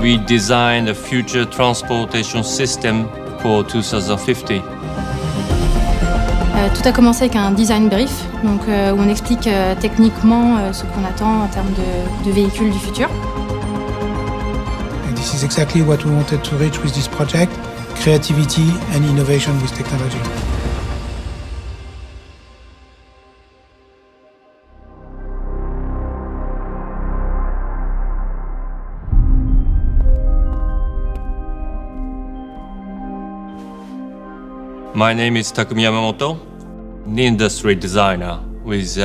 we designed a future transportation system for 2050. Tout a commencé avec un design brief, donc, où on explique techniquement ce qu'on attend en termes de véhicules du futur. And this is exactly what we wanted to reach with this project, creativity and innovation with technology. My name is Takumi Yamamoto, an industry designer with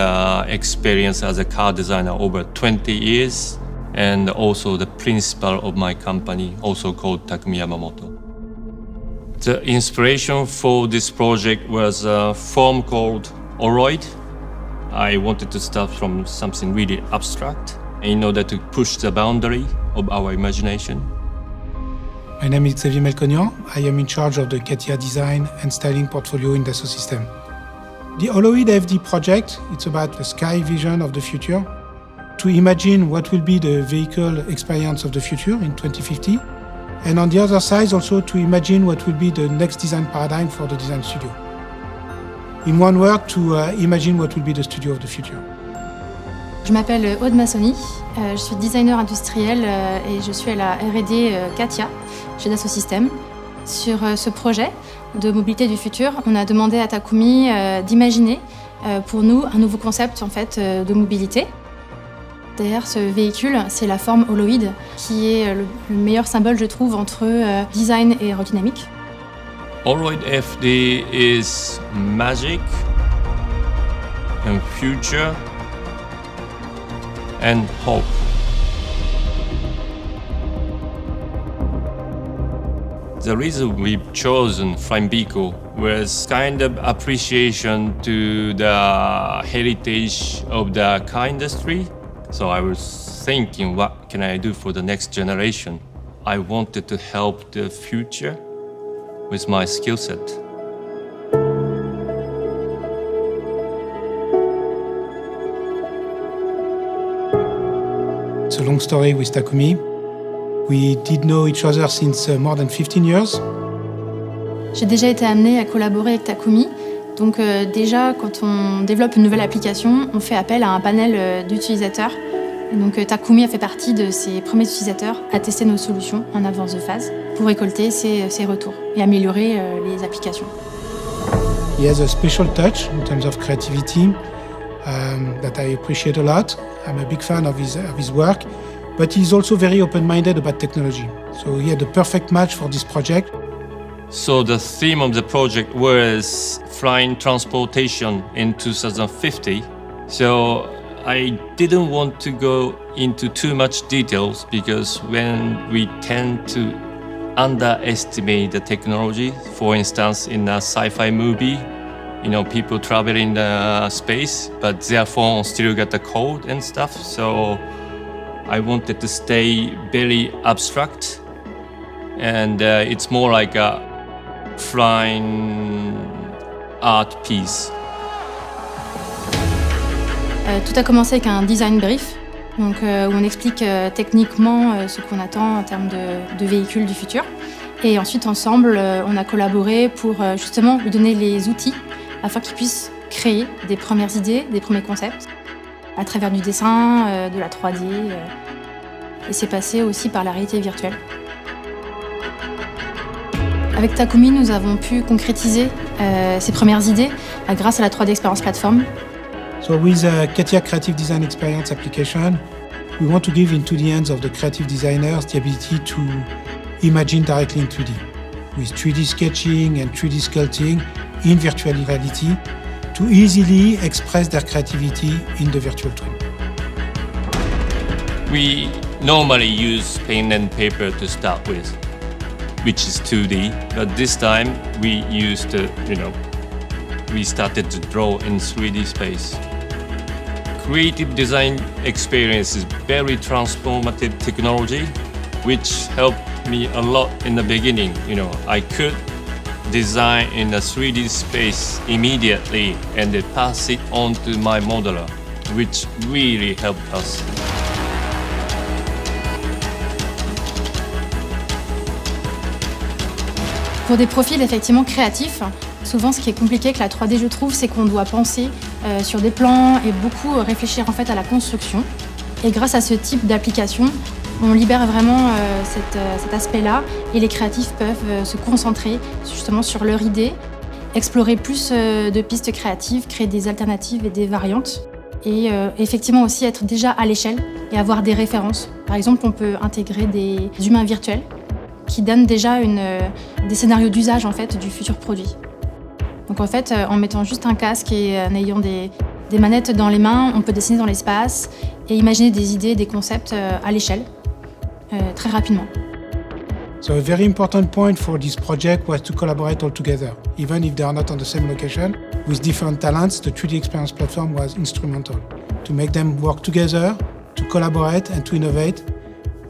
experience as a car designer over 20 years, and also the principal of my company, also called Takumi Yamamoto. The inspiration for this project was a form called Oloid. I wanted to start from something really abstract in order to push the boundary of our imagination. My name is Xavier Melconian. I am in charge of the CATIA design and styling portfolio in Dassault Systèmes. The Oloid AFD project, it's about the sky vision of the future, to imagine what will be the vehicle experience of the future in 2050, and on the other side also to imagine what will be the next design paradigm for the design studio. In one word, to imagine what will be the studio of the future. Je m'appelle Aude Massoni, je suis designer industriel et je suis à la R&D CATIA chez Dassault Systèmes. Sur ce projet de mobilité du futur, on a demandé à Takumi d'imaginer pour nous un nouveau concept en fait, de mobilité. Derrière ce véhicule, c'est la forme Oloid qui est le meilleur symbole, je trouve, entre design et aérodynamique. Oloid FD is magic and future and hope. The reason we've chosen flying vehicle was kind of appreciation to the heritage of the car industry. So I was thinking, what can I do for the next generation? I wanted to help the future with my skill set. It's a long story with Takumi. We did know each other since more than 15 years. J'ai déjà été amenée à collaborer avec Takumi. Donc déjà, quand on développe une nouvelle application, on fait appel à un panel d'utilisateurs. Et donc Takumi a fait partie de ces premiers utilisateurs à tester nos solutions en avance de phase pour récolter ces retours et améliorer les applications. He has a special touch in terms of creativity that I appreciate a lot. I'm a big fan of his work, but he's also very open-minded about technology. So he had the perfect match for this project. So the theme of the project was flying transportation in 2050. So I didn't want to go into too much details because when we tend to underestimate the technology, for instance, in a sci-fi movie, you know, people travel in the space, but their phone still got the code and stuff. So I wanted to stay very abstract, and it's more like a flying art piece. Tout a commencé avec un design brief, donc, où on explique techniquement ce qu'on attend en termes de véhicules du futur. Et ensuite, ensemble, on a collaboré pour justement lui donner les outils afin qu'il puisse créer des premières idées, des premiers concepts, à travers du dessin, de la 3D. Et c'est passé aussi par la réalité virtuelle. Avec Takumi, nous avons pu concrétiser ces premières idées grâce à la 3D Experience Platform. So with a CATIA Creative Design Experience application, we want to give into the hands of the creative designers the ability to imagine directly in 3D, with 3D sketching and 3D sculpting in virtual reality to easily express their creativity in the virtual twin. We normally use pen and paper to start with, which is 2D, but this time we used, we started to draw in 3D space. Creative design experience is very transformative technology, which helped me a lot in the beginning. I could design in a 3D space immediately and then pass it on to my modeler, which really helped us. Pour des profils effectivement créatifs, souvent ce qui est compliqué avec la 3D, je trouve, c'est qu'on doit penser sur des plans et beaucoup réfléchir en fait à la construction. Et grâce à ce type d'application, on libère vraiment cet aspect-là et les créatifs peuvent se concentrer justement sur leur idée, explorer plus de pistes créatives, créer des alternatives et des variantes. Et effectivement aussi être déjà à l'échelle et avoir des références. Par exemple, on peut intégrer des humains virtuels qui donnent déjà des scénarios d'usage en fait, du futur produit. Donc en fait, en mettant juste un casque et en ayant des manettes dans les mains, on peut dessiner dans l'espace et imaginer des idées, des concepts à l'échelle, très rapidement. So a very important point for this project was to collaborate all together. Even if they are not on the same location, with different talents, the 3D Experience platform was instrumental to make them work together, to collaborate and to innovate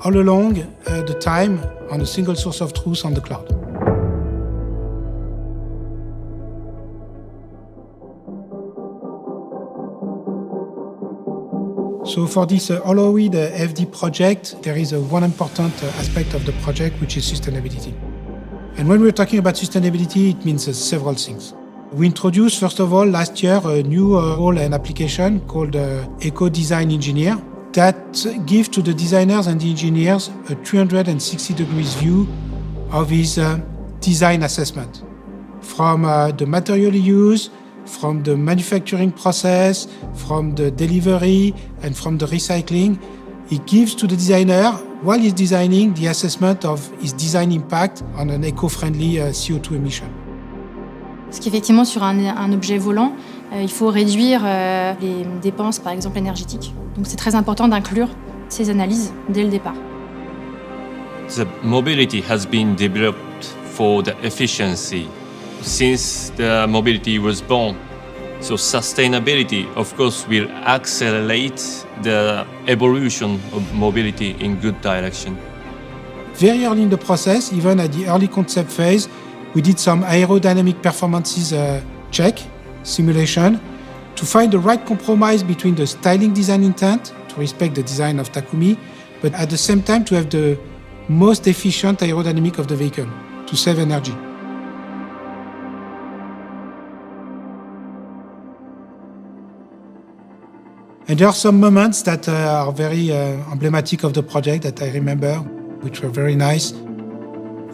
all along the time on a single source of truth on the cloud. So for this Oloid FD project, there is one important aspect of the project, which is sustainability. And when we're talking about sustainability, it means several things. We introduced, first of all, last year, a new role and application called Eco Design Engineer that gives to the designers and the engineers a 360 degrees view of his design assessment. From the material used, from the manufacturing process, from the delivery, and from the recycling. It gives to the designer, while he's designing, the assessment of his design impact on an eco-friendly CO2 emission. Parce qu'effectivement, sur un objet volant, il faut réduire les dépenses, par exemple énergétiques. Donc c'est très important d'inclure ces analyses dès le départ. The mobility has been developed for the efficiency since the mobility was born. So sustainability, of course, will accelerate the evolution of mobility in good direction. Very early in the process, even at the early concept phase, we did some aerodynamic performances check, simulation, to find the right compromise between the styling design intent, to respect the design of Takumi, but at the same time to have the most efficient aerodynamic of the vehicle, to save energy. And there are some moments that are very emblematic of the project that I remember, which were very nice.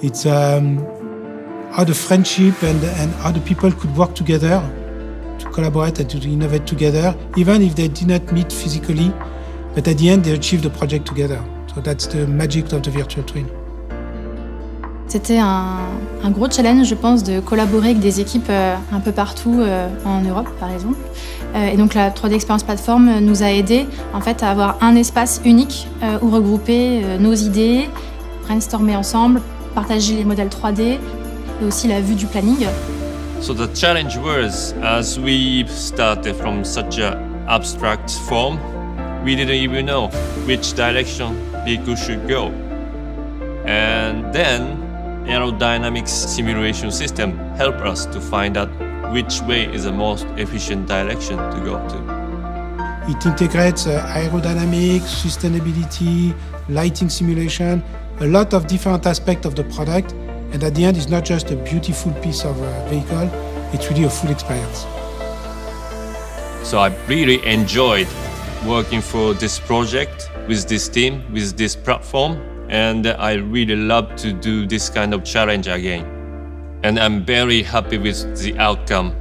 It's how the friendship and how the people could work together to collaborate and to innovate together, even if they did not meet physically, but at the end they achieved the project together. So that's the magic of the virtual twin. C'était un gros challenge, je pense, de collaborer avec des équipes un peu partout en Europe, par exemple. Et donc la 3D Experience Platform nous a aidés en fait, à avoir un espace unique où regrouper nos idées, brainstormer ensemble, partager les modèles 3D et aussi la vue du planning. So the challenge was, as we started from such an abstract form, we didn't even know which direction vehicle should go. And then Aerodynamics simulation system helped us to find out which way is the most efficient direction to go to. It integrates aerodynamics, sustainability, lighting simulation, a lot of different aspects of the product, and at the end it's not just a beautiful piece of vehicle, it's really a full experience. So I really enjoyed working for this project with this team, with this platform, and I really love to do this kind of challenge again. And I'm very happy with the outcome.